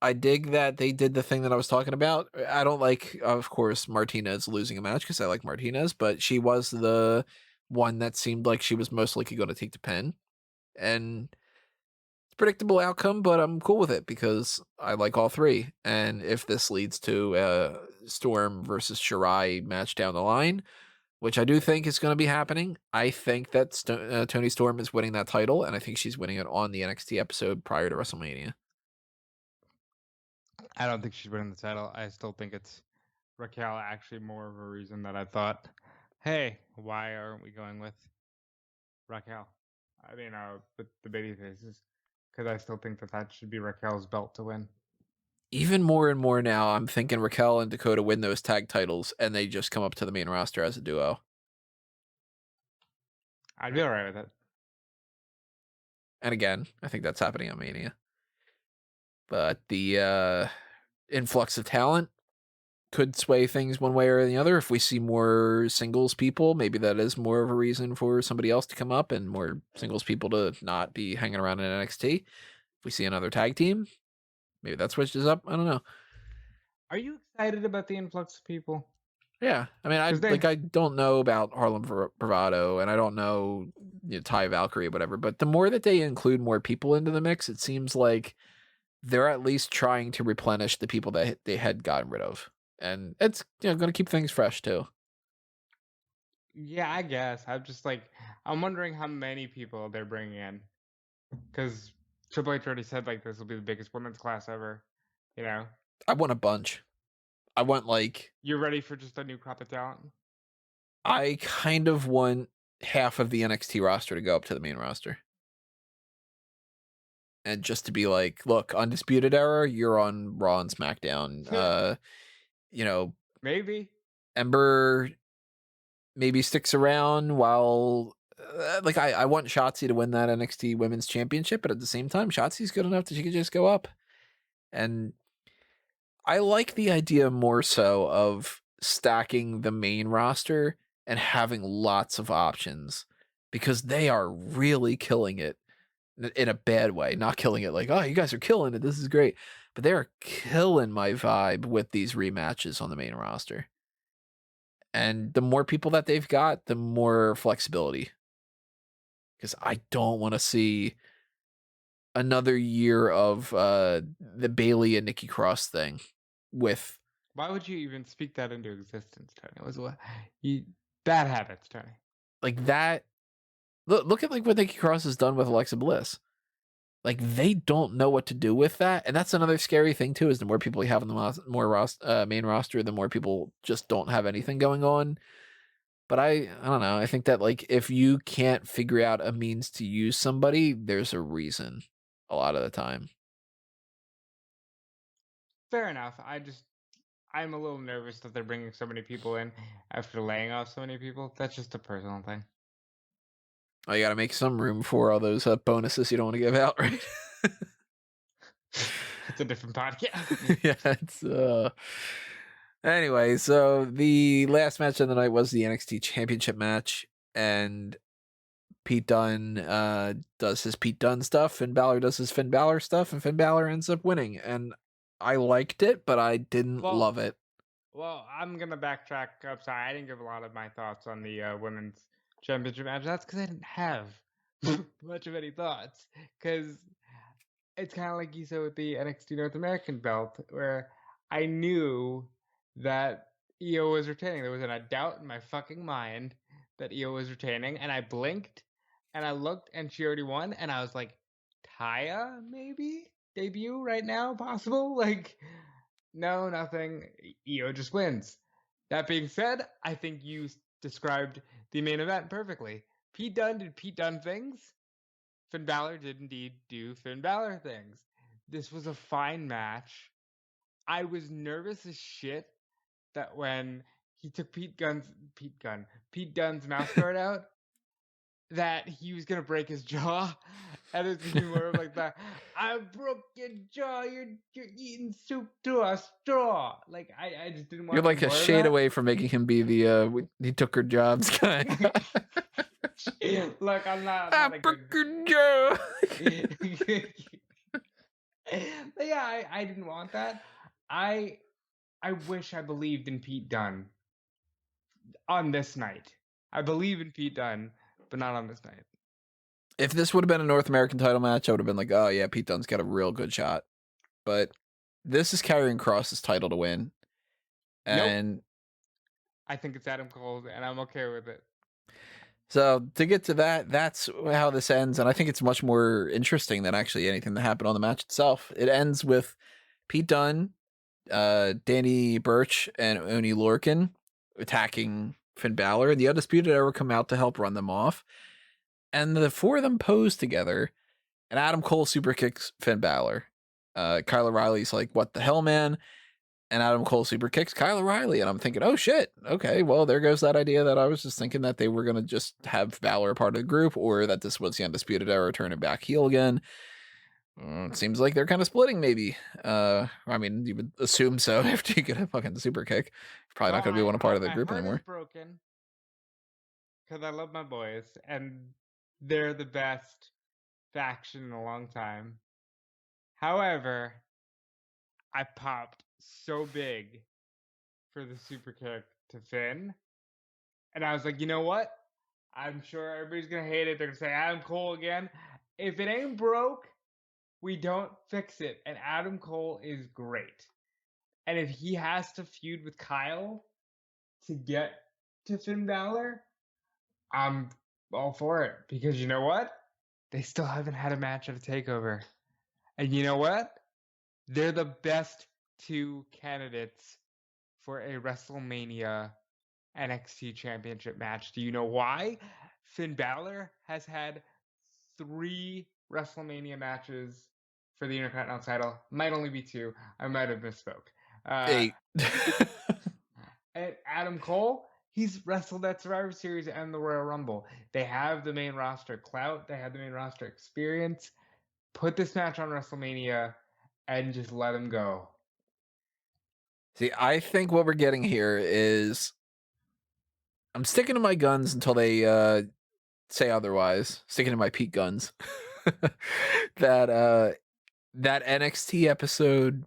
I dig that they did the thing that I was talking about. I don't like, of course, Martinez losing a match because I like Martinez, but she was the one that seemed like she was most likely going to take the pin. And it's a predictable outcome, but I'm cool with it because I like all three. And if this leads to a Storm versus Shirai match down the line, which I do think is going to be happening, I think that Toni Storm is winning that title, and I think she's winning it on the NXT episode prior to WrestleMania. I don't think she's winning the title. I still think it's Raquel actually more of a reason that I thought, hey, why aren't we going with Raquel? I mean, with the baby faces, because I still think that that should be Raquel's belt to win. Even more and more now, I'm thinking Raquel and Dakota win those tag titles, and they just come up to the main roster as a duo. I'd be all right with it. And again, I think that's happening on Mania. But the influx of talent could sway things one way or the other. If we see more singles people, maybe that is more of a reason for somebody else to come up and more singles people to not be hanging around in NXT. If we see another tag team, maybe that switches up. I don't know. Are you excited about the influx of people? Yeah, I mean, Because they, I don't know about Harlem Bravado, and I don't know, Ty Valkyrie, whatever. But the more that they include more people into the mix, it seems like they're at least trying to replenish the people that they had gotten rid of, and it's going to keep things fresh too. yeah, I guess. I'm wondering how many people they're bringing in. Because Triple H already said like this will be the biggest women's class ever. You know, I want a bunch. I want like You're ready for just a new crop of talent? I kind of want half of the NXT roster to go up to the main roster. And just to be like, look, Undisputed Era, you're on Raw and SmackDown. You know, Maybe. Ember maybe sticks around while like I want Shotzi to win that NXT Women's Championship, but at the same time, Shotzi's good enough that she could just go up. And I like the idea more so of stacking the main roster and having lots of options because they are really killing it in a bad way, not killing it like, oh, you guys are killing it. This is great. But they are killing my vibe with these rematches on the main roster. And the more people that they've got, the more flexibility. Because I don't want to see another year of the Bailey and Nikki Cross thing with Why would you even speak that into existence, Tony? It was what you bad habits, Tony. like that. Look at like what Nikki Cross has done with Alexa Bliss. Like they don't know what to do with that, and that's another scary thing too. Is the more people you have on the main roster, the more people just don't have anything going on. But I don't know. I think that like if you can't figure out a means to use somebody, there's a reason. A lot of the time. Fair enough. I'm a little nervous that they're bringing so many people in after laying off so many people. That's just a personal thing. Oh, you got to make some room for all those bonuses you don't want to give out, right? It's a different podcast. Yeah, it's anyway, so the last match of the night was the NXT Championship match, and Pete Dunne does his Pete Dunne stuff, Finn Balor does his Finn Balor stuff, and Finn Balor ends up winning. And I liked it, but I didn't love it. Well, I'm gonna backtrack. I'm sorry, I didn't give a lot of my thoughts on the women's championship match. That's because I didn't have much of any thoughts. Because it's kind of like you said with the NXT North American belt, where I knew that Io was retaining. There wasn't a doubt in my fucking mind that Io was retaining, and I blinked and I looked, and she already won, and I was like, Taya maybe debut right now, possible? Like, no, nothing. Io just wins. That being said, I think you described the main event perfectly. Pete Dunne did Pete Dunne things. Finn Balor did indeed do Finn Balor things. This was a fine match. I was nervous as shit that when he took Pete Dunne's mouse guard out, that he was gonna break his jaw, and it's gonna be more of like that. I broke your jaw. You're eating soup through a straw. Like I just didn't want You're to like be a more of shade that. away from making him be the he took her jobs guy. Look, I'm not a broke good. your jaw. But yeah, I didn't want that. I wish I believed in Pete Dunne on this night. I believe in Pete Dunne, but not on this night. If this would have been a North American title match, I would have been like, oh yeah, Pete Dunne's got a real good shot. But this is carrying Cross's title to win. And Nope. I think it's Adam Cole, and I'm okay with it. so to get to that, that's how this ends. And I think it's much more interesting than actually anything that happened on the match itself. It ends with Pete Dunne, Danny Burch, and Oni Lorcan attacking Finn Balor. The Undisputed Era come out to help run them off. And the four of them pose together, and Adam Cole super kicks Finn Balor. Kyle O'Reilly's like, what the hell, man? And Adam Cole super kicks Kyle O'Reilly. And I'm thinking, oh shit, okay, well, there goes that idea that I was just thinking that they were going to just have Balor a part of the group, or that this was the Undisputed Era turning back heel again. It seems like they're kind of splitting, maybe. I mean, you would assume so after you get a fucking super kick. You're probably not going to be one a part of the My group heart anymore. is broken because I love my boys, and they're the best faction in a long time. However, I popped so big for the super kick to Finn, and I was like, you know what? I'm sure everybody's gonna hate it. They're gonna say Adam Cole again. If it ain't broke, we don't fix it. And Adam Cole is great. And if he has to feud with Kyle to get to Finn Balor, I'm all for it. Because you know what? They still haven't had a match at a takeover. And you know what? They're the best two candidates for a WrestleMania NXT Championship match. Do you know why? Finn Balor has had 3 WrestleMania matches for the Intercontinental title. Might only be 2. I might have misspoke. Uh, 8. and Adam Cole, he's wrestled at Survivor Series and the Royal Rumble. They have the main roster clout. They have the main roster experience. Put this match on WrestleMania and just let him go. See, I think what we're getting here is I'm sticking to my guns until they say otherwise. Sticking to my Pete guns. that that NXT episode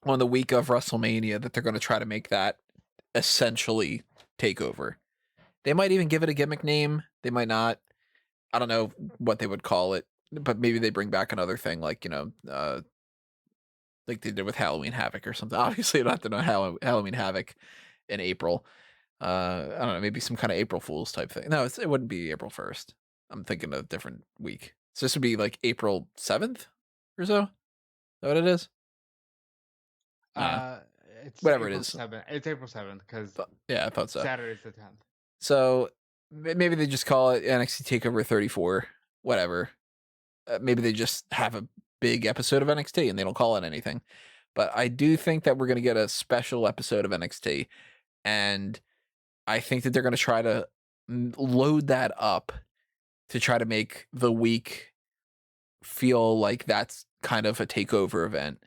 on the week of WrestleMania, that they're going to try to make that essentially TakeOver. They might even give it a gimmick name. They might not. I don't know what they would call it, but maybe they bring back another thing like, like they did with Halloween Havoc or something. Obviously, you don't have to know Halloween Havoc in April. I don't know, maybe some kind of April Fool's type thing. No, it wouldn't be April 1st. I'm thinking of a different week. So this would be like April 7th or so? Is that what it is? It's Whatever April it is. 7th. It's April 7th because Yeah, I thought so. Saturday's the 10th. So maybe they just call it NXT TakeOver 34, whatever. Maybe they just have a big episode of NXT and they don't call it anything. But I do think that we're going to get a special episode of NXT. And I think that they're going to try to load that up to try to make the week feel like that's kind of a takeover event.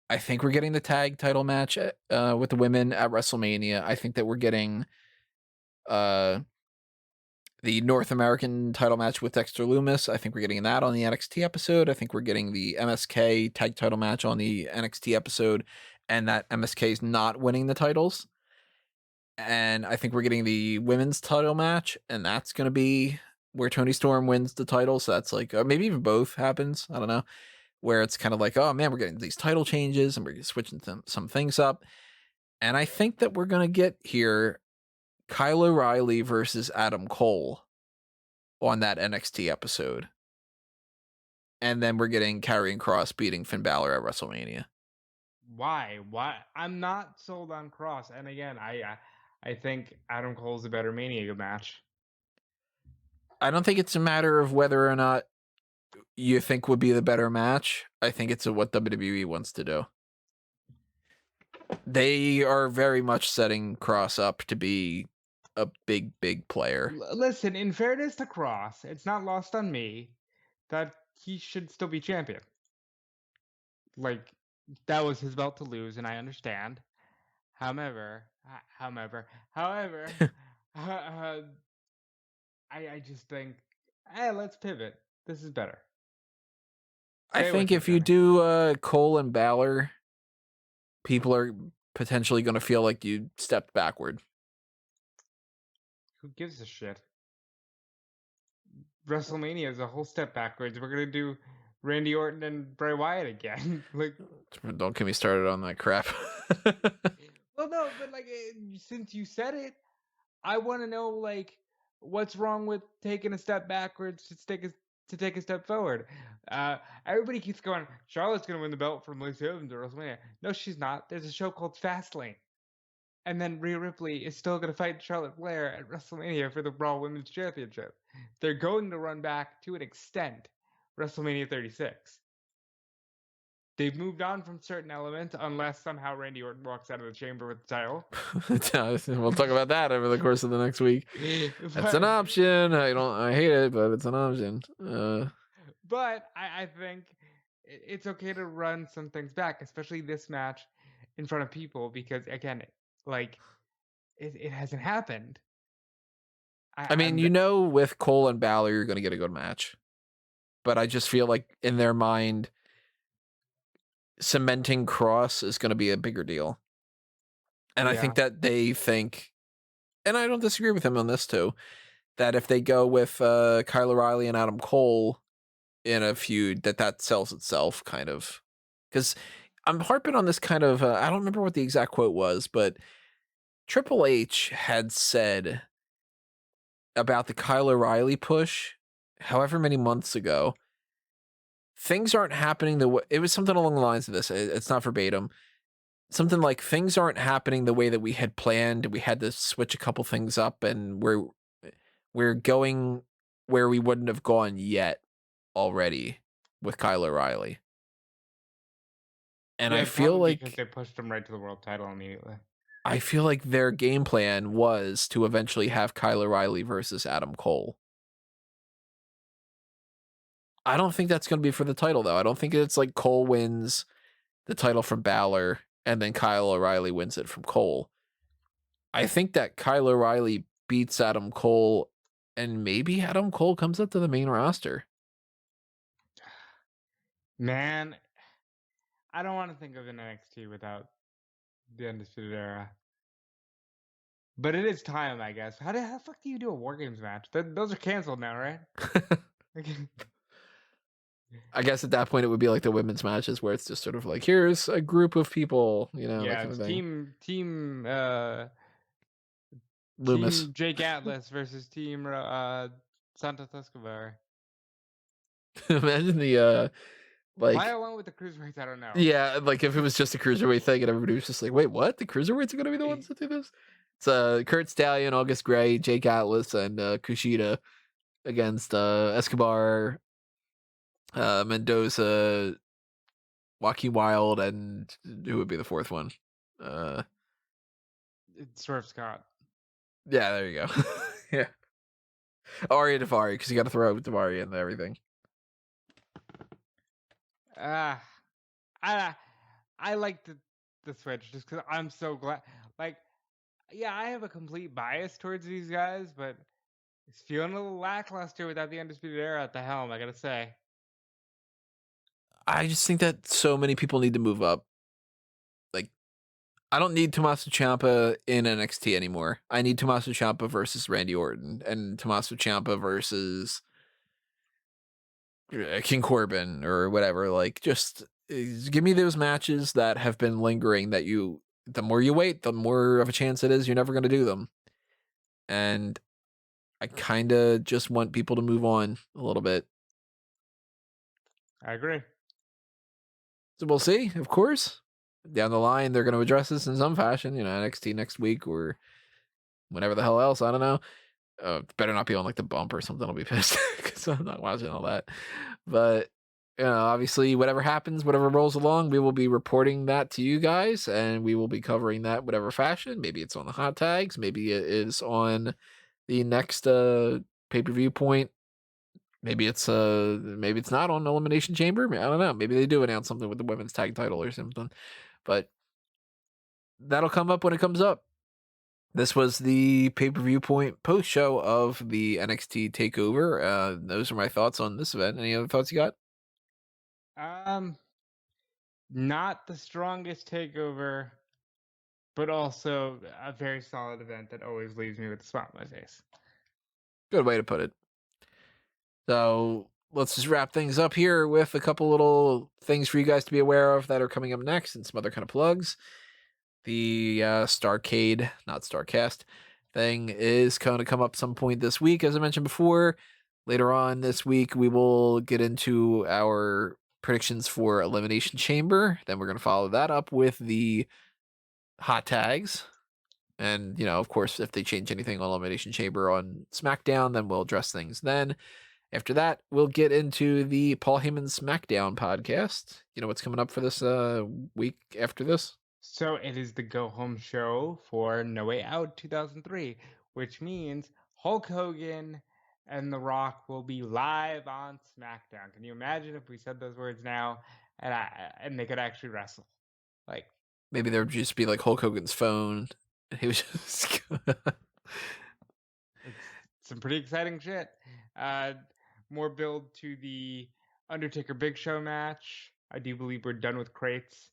I think we're getting the tag title match with the women at WrestleMania. I think that we're getting the North American title match with Dexter Lumis. I think we're getting that on the NXT episode. I think we're getting the MSK tag title match on the NXT episode, and that MSK is not winning the titles. And I think we're getting the women's title match, and that's going to be where Toni Storm wins the title. So that's like, maybe even both happens. I don't know. Where it's kind of like, oh man, we're getting these title changes and we're switching some things up. And I think that we're going to get here Kyle O'Reilly versus Adam Cole on that NXT episode. And then we're getting Karrion Kross beating Finn Balor at WrestleMania. Why? I'm not sold on Cross. And again, I think Adam Cole's a better Mania match. I don't think it's a matter of whether or not you think would be the better match. I think it's what WWE wants to do. They are very much setting Kross up to be a big player. Listen, in fairness to Cross, it's not lost on me that he should still be champion. Like, that was his belt to lose, and I understand. However, I just think, let's pivot. This is better. I think if you do Cole and Balor, people are potentially going to feel like you stepped backward. Who gives a shit? WrestleMania is a whole step backwards. We're gonna do Randy Orton and Bray Wyatt again. Like, don't get me started on that crap. well, no, but like, since you said it, I want to know, like, what's wrong with taking a step backwards to take a step forward? Everybody keeps going, Charlotte's gonna win the belt from Lacey Evans at WrestleMania. No, she's not. There's a show called Fastlane. And then Rhea Ripley is still going to fight Charlotte Flair at WrestleMania for the Raw Women's Championship. They're going to run back, to an extent, WrestleMania 36. They've moved on from certain elements, unless somehow Randy Orton walks out of the chamber with the title. We'll talk about that over the course of the next week. That's an option. I hate it, but it's an option. But I think it's okay to run some things back, especially this match in front of people, because again, like, it hasn't happened. I mean, with Cole and Balor, you're going to get a good match. But I just feel like in their mind, cementing Kross is going to be a bigger deal. And I think that they think, and I don't disagree with him on this too, that if they go with Kyle O'Reilly and Adam Cole in a feud, that sells itself, kind of. Because I'm harping on this kind of, I don't remember what the exact quote was, but Triple H had said about the Kyle O'Reilly push, however many months ago, things aren't happening the way, it was something along the lines of this. It's not verbatim. something like things aren't happening the way that we had planned. We had to switch a couple things up, and we're going where we wouldn't have gone yet already with Kyle O'Reilly. And Yeah, probably because they pushed him right to the world title immediately. I feel like their game plan was to eventually have Kyle O'Reilly versus Adam Cole. I don't think that's going to be for the title, though. I don't think it's like Cole wins the title from Balor and then Kyle O'Reilly wins it from Cole. I think that Kyle O'Reilly beats Adam Cole and maybe Adam Cole comes up to the main roster. Man, I don't want to think of an NXT without the Undisputed Era. But it is time, I guess. How the fuck do you do a War Games match? Those are canceled now, right? I guess at that point it would be like the women's matches where it's just sort of like, here's a group of people, you know, yeah, that kind it's of thing. team Loomis. Team Jake Atlas versus Team Santos Escobar. Imagine the like Why along with the cruiserweights? I don't know. yeah, like if it was just a cruiserweight thing and everybody was just like, wait, what? The cruiserweights are gonna be the ones that do this? It's Kurt Stallion, August Gray, Jake Atlas, and Kushida against Escobar, Mendoza, Joaquin Wild, and who would be the fourth one? It's Swerve Scott. Yeah, there you go. Yeah. Arya Davari, because you got to throw Davari in everything. I like the switch just because I'm so glad. Like, yeah, I have a complete bias towards these guys, but it's feeling a little lackluster without the Undisputed Era at the helm, I gotta say. I just think that so many people need to move up. Like, I don't need Tommaso Ciampa in NXT anymore. I need Tommaso Ciampa versus Randy Orton and Tommaso Ciampa versus King Corbin or whatever. Like, just give me those matches that have been lingering that the more you wait, the more of a chance it is you're never going to do them. And I kind of just want people to move on a little bit. I agree. So we'll see, of course. Down the line, they're going to address this in some fashion, you know, NXT next week or whenever the hell else. I don't know. Better not be on like the bump or something. I'll be pissed because I'm not watching all that. But you know, obviously, whatever happens, whatever rolls along, we will be reporting that to you guys, and we will be covering that whatever fashion. Maybe it's on the hot tags. Maybe it is on the next pay-per-view point. Maybe it's not on Elimination Chamber. I don't know. Maybe they do announce something with the women's tag title or something. But that'll come up when it comes up. This was the Pay-Per-View-Point post show of the NXT TakeOver. Those are my thoughts on this event. Any other thoughts you got? Not the strongest takeover, but also a very solid event that always leaves me with a smile on my face. Good way to put it. So let's just wrap things up here with a couple little things for you guys to be aware of that are coming up next and some other kind of plugs. The Starcade, not Starcast, thing is going to come up some point this week, as I mentioned before. Later on this week, we will get into our predictions for Elimination Chamber. Then we're going to follow that up with the hot tags. And, you know, of course, if they change anything on Elimination Chamber on SmackDown, then we'll address things then. After that, we'll get into the Paul Heyman SmackDown podcast. You know what's coming up for this week after this? So it is the go-home show for No Way Out 2003, which means Hulk Hogan and The Rock will be live on SmackDown. Can you imagine if we said those words now and they could actually wrestle? Like, maybe there would just be like Hulk Hogan's phone, and he was just it's some pretty exciting shit. More build to the Undertaker Big Show match. I do believe we're done with crates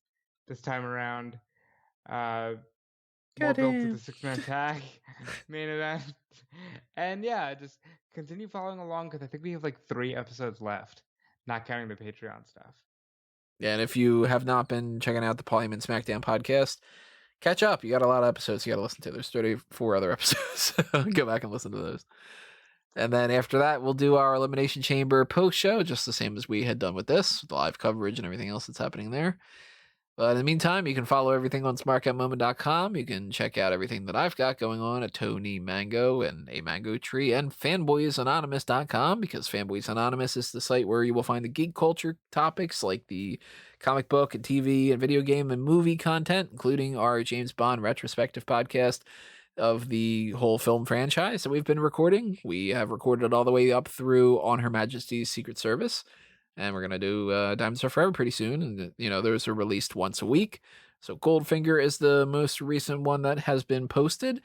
this time around. More build to the 6-man tag main event. And yeah, just continue following along because I think we have like 3 episodes left, not counting the Patreon stuff. Yeah, and if you have not been checking out the Paul Heyman SmackDown podcast, catch up. You got a lot of episodes you got to listen to. There's 34 other episodes. Go back and listen to those. And then after that, we'll do our Elimination Chamber post show, just the same as we had done with this, the live coverage and everything else that's happening there. But in the meantime, you can follow everything on smarkoutmoment.com. You can check out everything that I've got going on at Tony Mango and A Mango Tree and fanboysanonymous.com, because Fanboys Anonymous is the site where you will find the geek culture topics like the comic book and TV and video game and movie content, including our James Bond retrospective podcast of the whole film franchise that we've been recording. We have recorded it all the way up through On Her Majesty's Secret Service, and we're gonna do Diamonds Are Forever pretty soon. And those are released once a week. So Goldfinger is the most recent one that has been posted.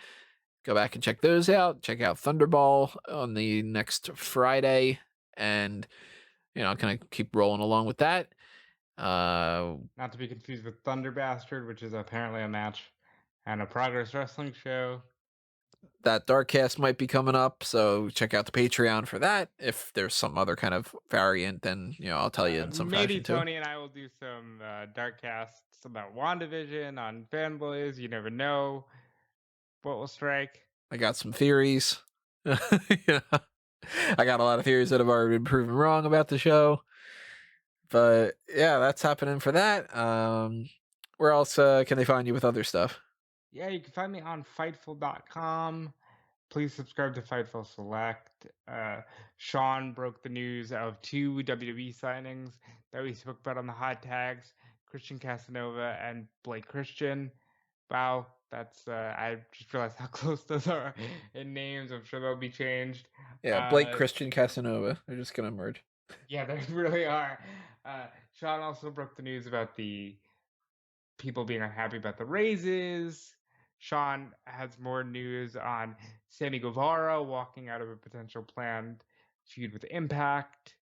Go back and check those out. Check out Thunderball on the next Friday, and kind of keep rolling along with that. Not to be confused with Thunder Bastard, which is apparently a match and a Progress Wrestling show. That Darkcast might be coming up, so check out the Patreon for that. If there's some other kind of variant, then I'll tell you in some Maybe fashion too. Tony and I will do some dark casts about WandaVision on Fanboys. You never know what will strike. I got some theories. Yeah. I got a lot of theories that have already been proven wrong about the show. But yeah, that's happening for that. Where else can they find you with other stuff? Yeah, you can find me on Fightful.com. Please subscribe to Fightful Select. Sean broke the news of 2 WWE signings that we spoke about on the hot tags: Christian Casanova and Blake Christian. Wow, that's I just realized how close those are in names. I'm sure they'll be changed. Yeah, Blake Christian Casanova. They're just gonna merge. Yeah, they really are. Sean also broke the news about the people being unhappy about the raises. Sean has more news on Sammy Guevara walking out of a potential planned feud with Impact.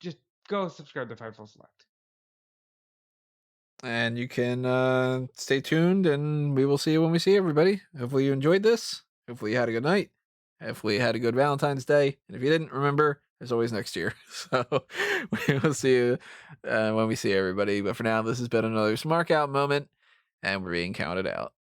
Just go subscribe to Fightful Select. And you can stay tuned, and we will see you when we see everybody. Hopefully you enjoyed this. Hopefully you had a good night. Hopefully you had a good Valentine's Day. And if you didn't, remember, there's always next year. So we will see you when we see everybody. But for now, this has been another Smark Out moment, and we're being counted out.